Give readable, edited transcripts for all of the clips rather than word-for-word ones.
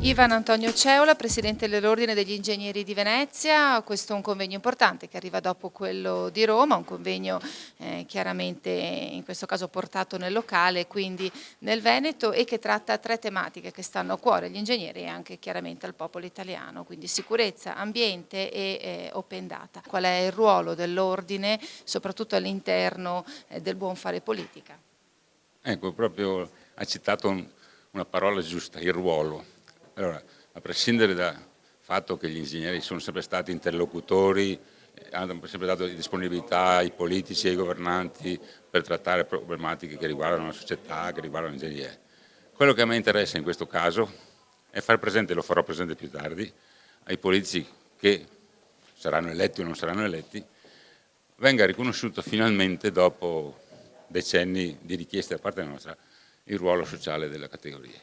Ivan Antonio Ceola, Presidente dell'Ordine degli Ingegneri di Venezia. Questo è un convegno importante che arriva dopo quello di Roma, un convegno chiaramente in questo caso portato nel locale, quindi nel Veneto, e che tratta tre tematiche che stanno a cuore agli ingegneri e anche chiaramente al popolo italiano, quindi sicurezza, ambiente e open data. Qual è il ruolo dell'Ordine, soprattutto all'interno del buon fare politica? Ecco, proprio ha citato una parola giusta, il ruolo. Allora, a prescindere dal fatto che gli ingegneri sono sempre stati interlocutori, hanno sempre dato disponibilità ai politici e ai governanti per trattare problematiche che riguardano la società, che riguardano l'ingegneria. Quello che a me interessa in questo caso è far presente, lo farò presente più tardi, ai politici che saranno eletti o non saranno eletti, venga riconosciuto finalmente, dopo decenni di richieste da parte nostra, il ruolo sociale della categoria.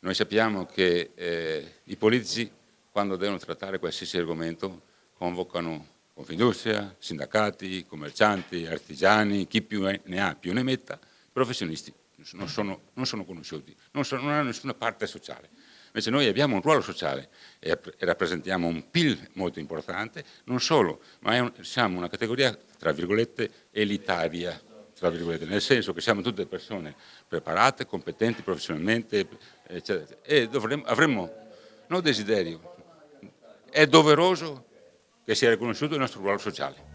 Noi sappiamo che i politici, quando devono trattare qualsiasi argomento, convocano Confindustria, sindacati, commercianti, artigiani, chi più ne ha più ne metta, professionisti non sono conosciuti, non hanno nessuna parte sociale. Invece noi abbiamo un ruolo sociale e rappresentiamo un PIL molto importante, non solo, ma siamo una categoria, tra virgolette, elitaria, tra virgolette, nel senso che siamo tutte persone preparate, competenti professionalmente, eccetera, e avremmo, non desiderio, è doveroso che sia riconosciuto il nostro ruolo sociale.